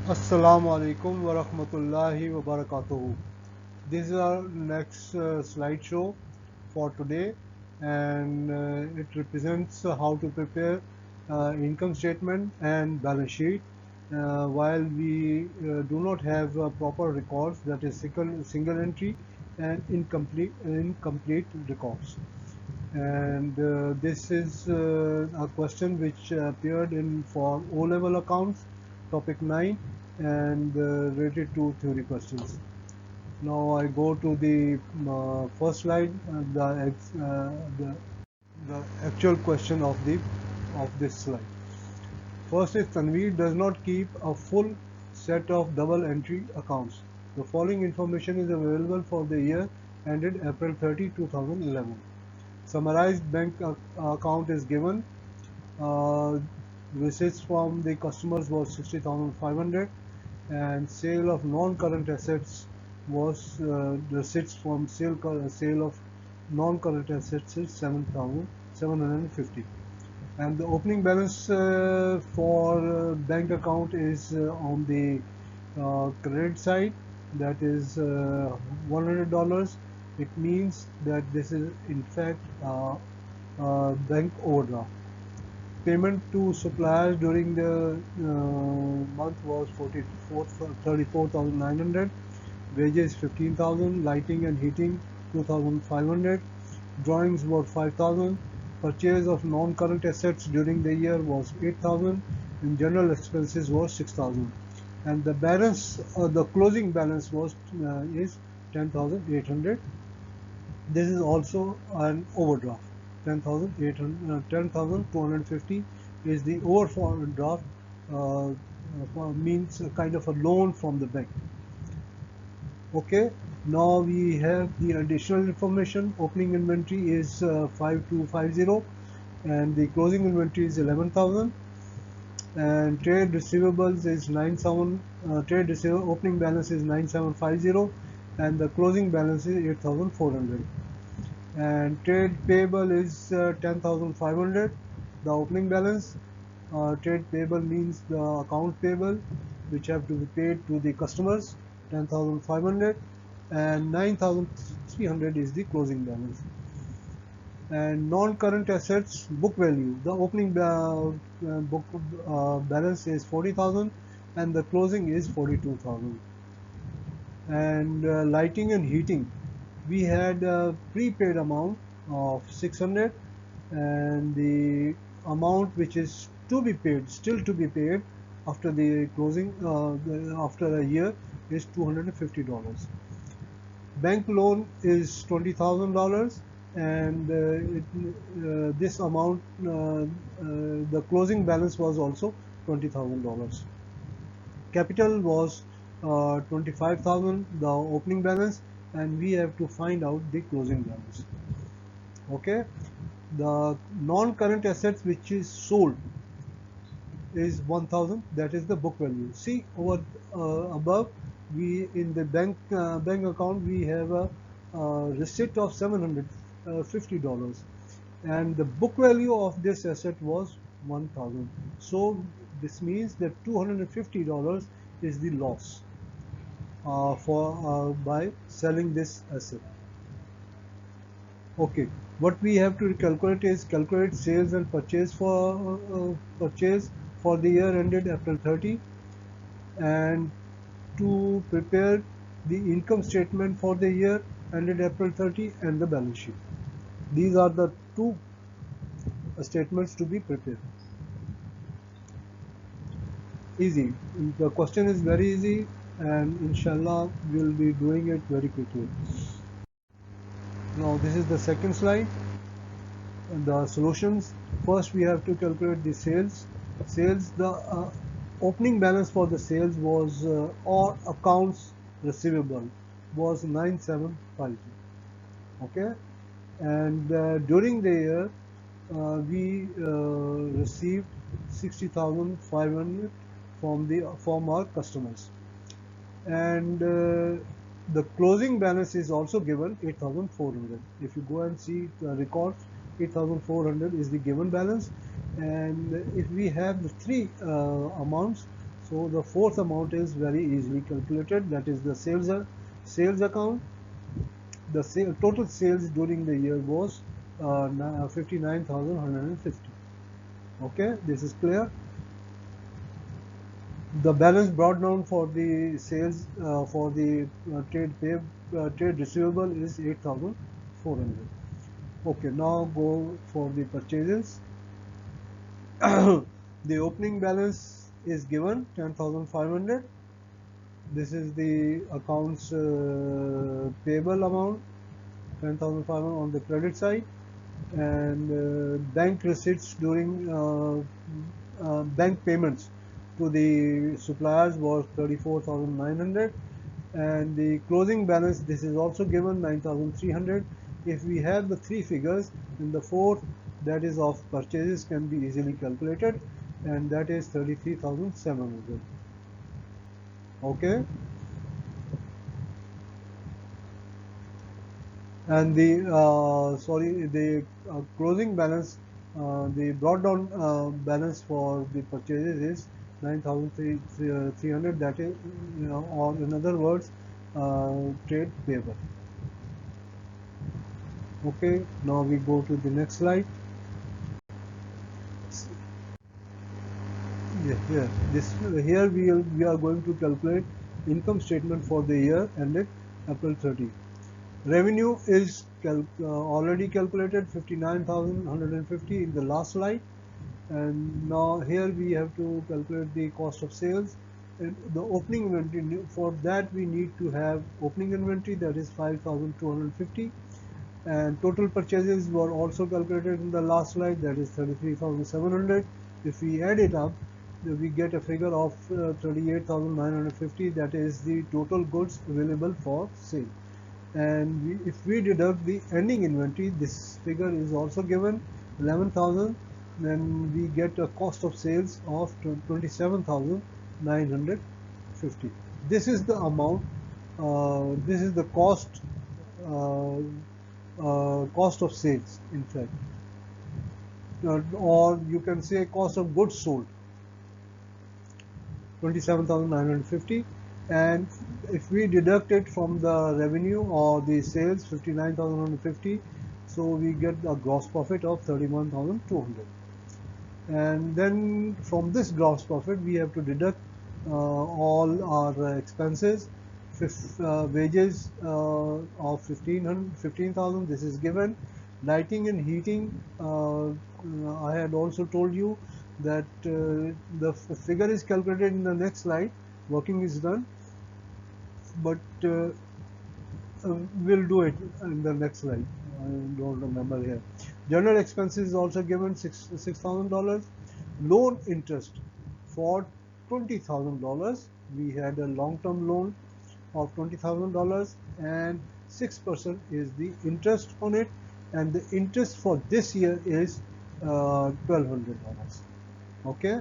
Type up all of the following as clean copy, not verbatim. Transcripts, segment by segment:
Assalamu alaikum wa rahmatullahi wa barakatuhu. This is our next slideshow for today, and it represents how to prepare income statement and balance sheet while we do not have proper records, that is single entry and incomplete records. And this is a question which appeared in for O-level accounts, topic 9, and related to theory questions. Now I go to the first slide, the actual question of this slide. First is Tanveer does not keep a full set of double entry accounts. The following information is available for the year ended April 30, 2011. Summarized bank account is given. Uh, Receipts from the customers was 60,500, and sale of non-current assets was receipts from sale of non-current assets is 7,750, and the opening balance for bank account is on the credit side, that is $100. It means that this is in fact bank overdraft. Payment to suppliers during the month was 34,900. Wages 15,000. Lighting and heating 2,500. Drawings were 5,000. Purchase of non-current assets during the year was 8,000. And general expenses was 6,000. And the balance, the closing balance was is 10,800. This is also an overdraft. 10,250 is the overdraft, means a kind of a loan from the bank. Okay, now we have the additional information. Opening inventory is 5250, and the closing inventory is 11,000, and trade receivables is 9,000. Opening balance is 9,750, and the closing balance is 8,400. And trade payable is 10,500, the opening balance. Trade payable means the account payable which have to be paid to the customers, 10,500, and 9,300 is the closing balance. And non-current assets book value, the opening book balance is 40,000, and the closing is 42,000. And lighting and heating, we had a prepaid amount of 600, and the amount which is to be paid, still to be paid after the closing, after a year, is $250. Bank loan is $20,000, and this amount, the closing balance was also $20,000. Capital was 25,000, the opening balance, and we have to find out the closing balance. Okay, the non-current assets which is sold is 1,000, that is the book value. See over above, we in the bank account we have a receipt of $750, and the book value of this asset was 1,000. So this means that $250 is the loss by selling this asset. Okay, what we have to calculate is calculate sales and purchase for the year ended April 30, and to prepare the income statement for the year ended April 30 and the balance sheet. These are the two statements to be prepared. Easy. The question is very easy, and inshallah we will be doing it very quickly. Now this is the second slide. The solutions. First we have to calculate the sales. The opening balance for the sales was or accounts receivable was 9,750. Okay, and during the year we received 60,500 from our customers, and the closing balance is also given 8,400. If you go and see the records, 8,400 is the given balance, and if we have the three amounts, So the fourth amount is very easily calculated, that is the sales account. The total sales during the year was 59,150. Okay, this is clear. The balance brought down for the sales for the trade receivable is 8,400. Okay, now go for the purchases. The opening balance is given 10,500. This is the accounts payable amount, 10,500 on the credit side, and bank receipts during bank payments to the suppliers was 34,900, and the closing balance, this is also given 9,300. If we have the three figures, then the fourth, that is of purchases, can be easily calculated, and that is 33,700. Okay, and the closing balance, the brought down balance for the purchases is 9,300, that is, or in other words, trade payable. Okay, now we go to the next slide. Yeah, here we are going to calculate income statement for the year ended April 30. Revenue is already calculated, 59,150 in the last slide, and now here we have to calculate the cost of sales and the opening inventory. For that we need to have opening inventory, that is 5,250, and total purchases were also calculated in the last slide, that is 33,700. If we add it up, we get a figure of 38,950, that is the total goods available for sale. And if we deduct the ending inventory, this figure is also given, 11,000, then we get a cost of sales of 27,950. This is the amount, this is the uh, cost of sales, in fact, or you can say cost of goods sold, 27,950. And if we deduct it from the revenue or the sales, 59,150, so we get a gross profit of 31,200. And then from this gross profit we have to deduct all our expenses. Wages of 15,000, this is given. Lighting and heating, I had also told you that the figure is calculated in the next slide, working is done, but we'll do it in the next slide. I don't remember here. General expenses is also given, $6,000. Loan interest for $20,000. We had a long-term loan of $20,000, and 6% is the interest on it, and the interest for this year is $1,200. Okay,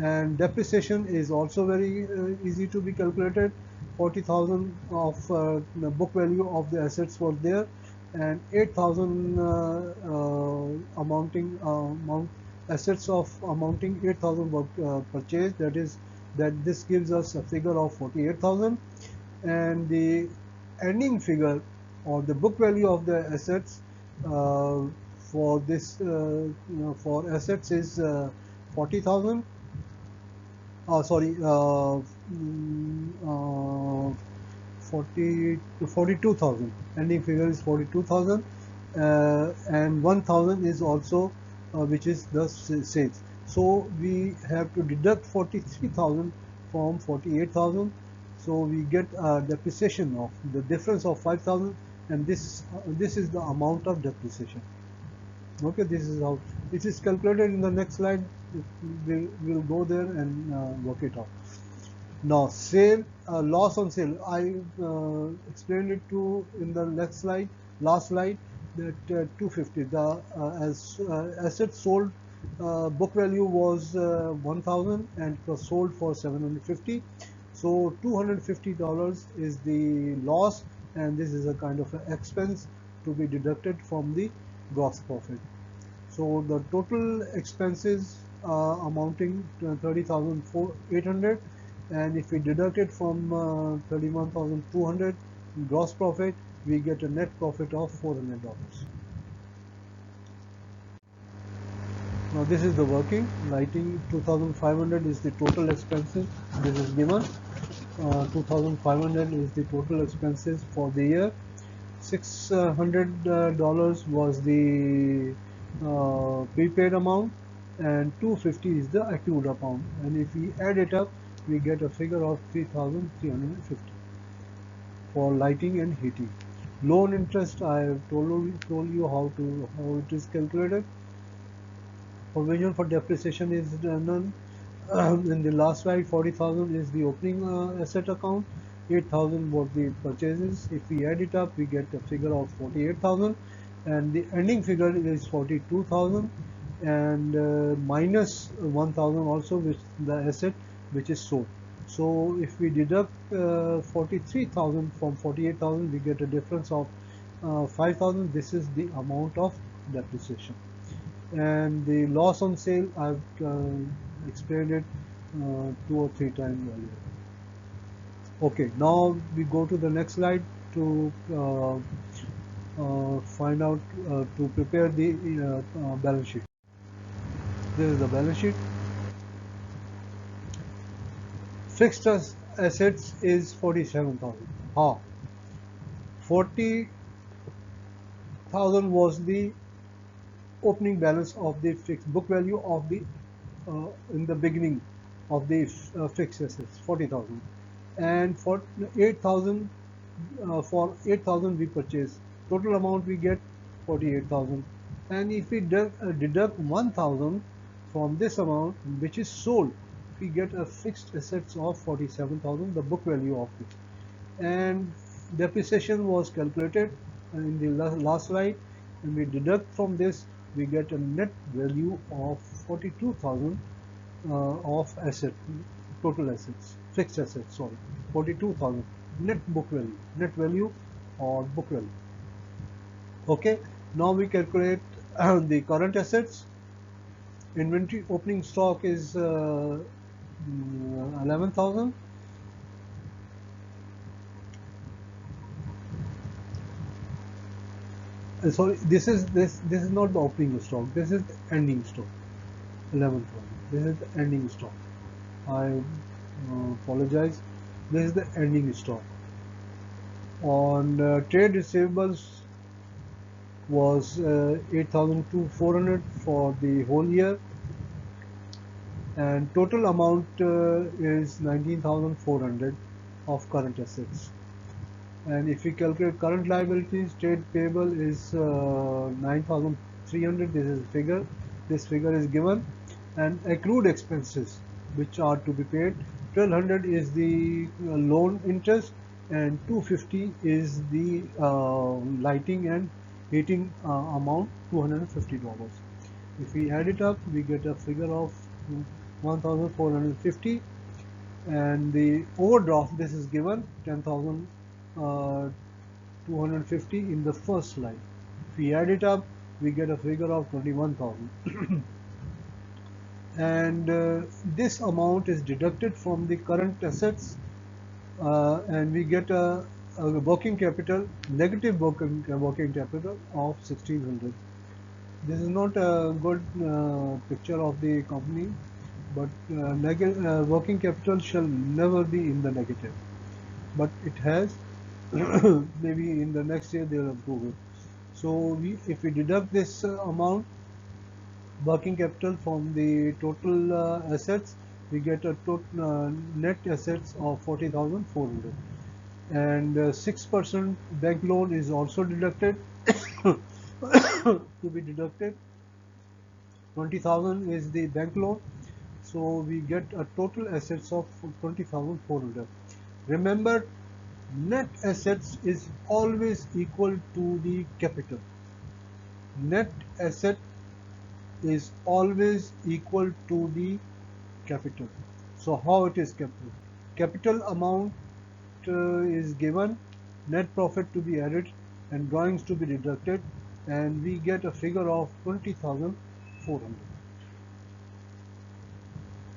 and depreciation is also very easy to be calculated. 40,000 of the book value of the assets was there, and 8,000 assets of amounting 8,000 were purchased. That this gives us a figure of 48,000, and the ending figure or the book value of the assets for this for assets is 40,000. Sorry, 40 to 42,000. Ending figure is 42,000, and 1,000 is also which is the sales. So we have to deduct 43,000 from 48,000. So we get a depreciation of the difference of 5,000, and this is the amount of depreciation. Okay, this is how it is calculated. In the next slide we'll go there and work it out. Now sale, loss on sale, I explained it to in the next slide, last slide, that 250, the as assets sold, book value was 1,000 and it was sold for 750. So $250 is the loss, and this is a kind of an expense to be deducted from the gross profit. So the total expenses amounting to 30,800, and if we deduct it from 31,200 gross profit, we get a net profit of $400. Now this is the working. Lighting 2,500 is the total expenses. This is given. 2,500 is the total expenses for the year. $600 was the prepaid amount, and 250 is the accrued amount. And if we add it up, we get a figure of 3,350 for lighting and heating. Loan interest, I have told you how it is calculated. Provision for depreciation is none. In the last slide, 40,000 is the opening asset account. 8,000 was the purchases. If we add it up, we get a figure of 48,000, and the ending figure is 42,000, and minus 1,000 also, which the asset which is sold. So if we deduct 43,000 from 48,000, we get a difference of 5,000. This is the amount of depreciation. And the loss on sale, I've explained it 2 or 3 times earlier. Okay, now we go to the next slide to find out to prepare the balance sheet. This is the balance sheet. Fixed assets is 47,000. 40,000 was the opening balance of the fixed book value of the in the beginning of the fixed assets, 40,000, and for 8,000 we purchase. Total amount we get 48,000, and if we deduct 1,000 from this amount which is sold, we get a fixed assets of 47,000, the book value of it. And depreciation was calculated in the last slide, and we deduct from this, we get a net value of 42,000 of total assets, fixed assets, sorry, 42,000 net value or book value. Okay, now we calculate the current assets. Inventory opening stock is 11,000. Sorry, this is not the opening stock. This is the ending stock. 11,000. This is the ending stock. I apologize. This is the ending stock. On trade receivables was 8,400 for the whole year, and total amount is 19,400 of current assets. And if we calculate current liabilities, trade payable is 9,300. This is figure. This figure is given, and accrued expenses which are to be paid, 1,200 is the loan interest, and 250 is the lighting and heating amount, $250. If we add it up, we get a figure of 1,450, and the overdraft, this is given 10,250 in the first slide. If we add it up, we get a figure of 21,000. And this amount is deducted from the current assets, and we get a working capital, negative working capital of 1,600. This is not a good picture of the company, but working capital shall never be in the negative, but it has. Maybe in the next year they will improve it. So if we deduct this amount, working capital, from the total assets, we get a total net assets of 40,400, and 6% bank loan is also deducted. To be deducted, 20,000 is the bank loan, so we get a total assets of 20,400. Remember, net assets is always equal to the capital. Net asset is always equal to the capital. So how it is capital? Capital amount is given, net profit to be added, and drawings to be deducted, and we get a figure of 20,400.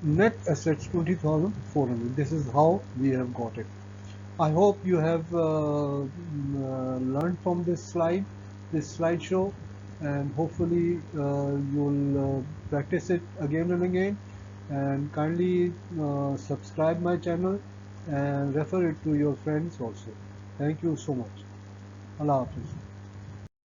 net assets 20,400. This is how we have got it. I hope you have learned from this slideshow, and hopefully you'll practice it again and again. And kindly subscribe my channel and refer it to your friends also. Thank you so much. Allah Hafiz.